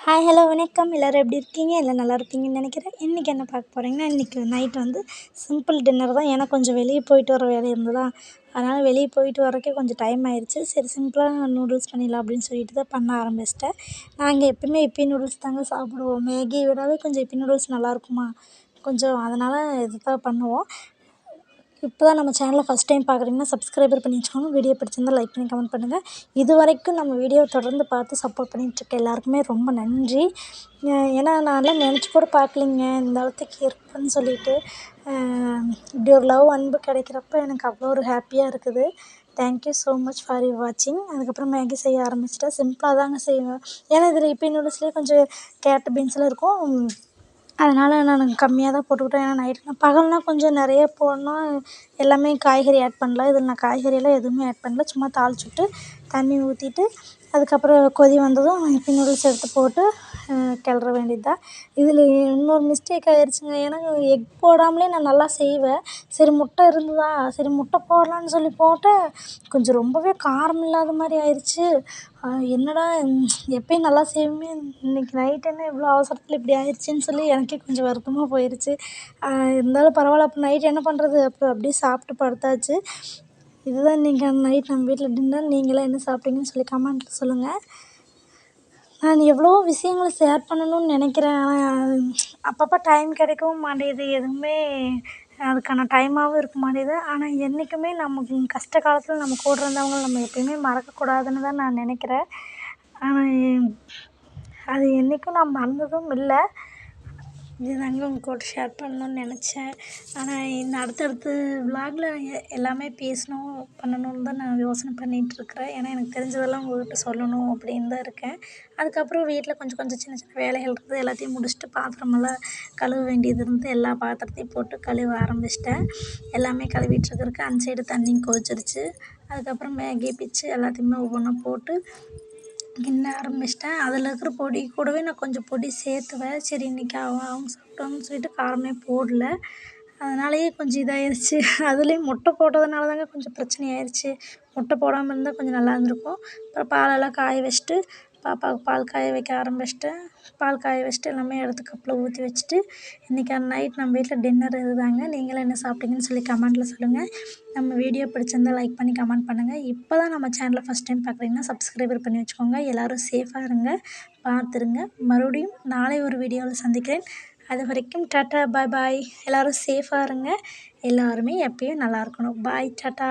Hi hello வணக்கம். எல்லோரும் எப்படி இருக்கீங்க? எல்லாம் நல்லா இருப்பீங்கன்னு நினைக்கிறேன். இன்றைக்கி என்ன பார்க்க போகிறீங்கன்னா, இன்றைக்கி நைட் வந்து சிம்பிள் டின்னர் தான். ஏன்னா கொஞ்சம் வெளியே போயிட்டு வர வேலை இருந்ததா, அதனால் வெளியே போயிட்டு வரக்கே கொஞ்சம் டைம் ஆயிடுச்சு. சரி சிம்பிளாக நூடுல்ஸ் பண்ணிடலாம் அப்படின்னு சொல்லிட்டு தான் பண்ண ஆரம்பிச்சிட்டேன். நாங்கள் எப்பயுமே இப்பி நூடுல்ஸ் தாங்க சாப்பிடுவோம். மேகியை விடவே கொஞ்சம் இப்பி நூடுல்ஸ் நல்லாயிருக்குமா, கொஞ்சம் அதனால் இது தான் பண்ணுவோம். இப்போ தான் நம்ம சேனலை ஃபஸ்ட் டைம் பார்க்குறீங்கன்னா சப்ஸ்கிரைபர் பண்ணி வச்சுக்கோங்க. வீடியோ பிடிச்சிருந்தா லைக் பண்ணி கமெண்ட் பண்ணுங்கள். இது வரைக்கும் நம்ம வீடியோவை தொடர்ந்து பார்த்து சப்போர்ட் பண்ணிகிட்ருக்க எல்லாருக்குமே ரொம்ப நன்றி. ஏன்னா நான்லாம் நினச்சி கூட பார்க்கலிங்க இந்த அளவுக்கு இருக்குன்னு சொல்லிட்டு. இப்படி ஒரு லவ் அன்பு கிடைக்கிறப்ப எனக்கு அவ்வளோ ஒரு ஹாப்பியாக இருக்குது. Thank you so much for you வாட்சிங். அதுக்கப்புறம் மேகி செய்ய ஆரம்பிச்சிட்டேன். சிம்பிளாக தாங்க செய்வேன். ஏன்னா இதில் இப்பி நூடுல்ஸ்லேயே கொஞ்சம் கேரட் பீன்ஸ்லாம் இருக்கும். அதனால் நான் கம்மியாக தான் போட்டுக்கிட்டேன். ஏன்னா நைட்னா பகல்னால் கொஞ்சம் நிறைய போடணும். எல்லாமே காய்கறி ஆட் பண்ணலாம். இதில் நான் காய்கறியெல்லாம் எதுவுமே ஆட் பண்ணல. சும்மா தாளிச்சுட்டு தண்ணி ஊற்றிட்டு அதுக்கப்புறம் கொதி வந்ததும் இப்பி நூடுல்ஸ் எடுத்து போட்டு கிளற வேண்டியது தான். இதில் இன்னொரு மிஸ்டேக் ஆகிடுச்சுங்க. ஏன்னா எக் போடாமலே நான் நல்லா செய்வேன். சரி முட்டை இருந்ததா, சரி முட்டை போடலான்னு சொல்லி போட்டேன். கொஞ்சம் ரொம்பவே காரம் இல்லாத மாதிரி ஆயிடுச்சு. என்னடா எப்பயும் நல்லா செய்வேன், இன்றைக்கி நைட் என்ன இவ்வளோ அவசரத்தில் இப்படி ஆயிடுச்சுன்னு சொல்லி எனக்கே கொஞ்சம் வருத்தமாக போயிடுச்சு. இருந்தாலும் பரவாயில்ல. அப்போ நைட் என்ன பண்ணுறது, அப்புறம் அப்படியே சாப்பிட்டு படுத்தாச்சு. இதுதான் இன்றைக்கி நைட் நம்ம வீட்டில் டின்னர். நீங்களாம் என்ன சாப்பிட்டீங்கன்னு சொல்லி கமெண்ட்டில் சொல்லுங்கள். நான் எவ்வளோ விஷயங்கள ஷேர் பண்ணணும்னு நினைக்கிறேன். ஆனால் அப்பப்போ டைம் கிடைக்கவும் மாட்டேங்குது. எதுவுமே அதுக்கான டைமாகவும் இருக்க மாட்டேங்குது. ஆனால் என்றைக்குமே நமக்கு கஷ்ட காலத்தில் நம்ம கூட இருந்தவங்கள நம்ம எப்பயுமே மறக்கக்கூடாதுன்னு தான் நான் நினைக்கிறேன். ஆனால் அது என்றைக்கும் நான் மறந்ததும் இல்லை. இதுதாங்க உங்கள் கூட ஷேர் பண்ணணுன்னு நினச்சேன். ஆனால் இந்த அடுத்தடுத்த விலாகில் எல்லாமே பேசணும் பண்ணணுன்னு தான் நான் யோசனை பண்ணிகிட்ருக்குறேன். ஏன்னா எனக்கு தெரிஞ்சதெல்லாம் உங்கள்கிட்ட சொல்லணும் அப்படின்னு தான் இருக்கேன். அதுக்கப்புறம் வீட்டில் கொஞ்சம் கொஞ்சம் சின்ன சின்ன வேலைகள் இருக்குது. எல்லாத்தையும் முடிச்சுட்டு பாத்திரமெல்லாம் கழுவ வேண்டியது இருந்து எல்லா பாத்திரத்தையும் போட்டு கழுவ ஆரம்பிச்சிட்டேன். எல்லாமே கழுவிட்டுருக்கிறதுக்கு அந்த சைடு தண்ணியும் கொதிச்சிருச்சு. அதுக்கப்புறம் மேகி பிச்சு எல்லாத்தையுமே ஒவ்வொன்றா போட்டு கிண்ட ஆரம்பிச்சிட்டேன். அதில் இருக்கிற பொடி கூடவே நான் கொஞ்சம் பொடி சேர்த்துவேன். சரி இன்றைக்கி அவங்க சாப்பிட்டாங்கன்னு சொல்லிட்டு காரமே போடல. அதனாலேயே கொஞ்சம் இதாகிருச்சு. அதுலேயும் முட்டை போட்டதுனால தாங்க கொஞ்சம் பிரச்சனை ஆயிடுச்சு. முட்டை போடாமல் இருந்தால் கொஞ்சம் நல்லா இருந்திருக்கும். அப்புறம் பாலெல்லாம் காய வச்சுட்டு பாப்பாவுக்கு பால் காய வைக்க ஆரம்பிச்சிட்டேன். பால் காய வச்சுட்டு எல்லாமே எடுத்து கப்பில் ஊற்றி வச்சுட்டு இன்றைக்கி நைட் நம்ம வீட்டில் டின்னர் இதுதாங்க. நீங்களும் என்ன சாப்பிட்டீங்கன்னு சொல்லி கமெண்ட்டில் சொல்லுங்கள். நம்ம வீடியோ பிடிச்சிருந்தா லைக் பண்ணி கமெண்ட் பண்ணுங்கள். இப்போ தான் நம்ம சேனலை ஃபஸ்ட் டைம் பார்க்குறீங்கன்னா சப்ஸ்கிரைபர் பண்ணி வச்சுக்கோங்க. எல்லோரும் சேஃபாக இருங்க, பார்த்துருங்க. மறுபடியும் நாளை ஒரு வீடியோவில் சந்திக்கிறேன். அது வரைக்கும் டாட்டா பாய் பாய். எல்லோரும் சேஃபாக இருங்க. எல்லாருமே எப்பயும் நல்லா இருக்கணும். பாய் டாட்டா.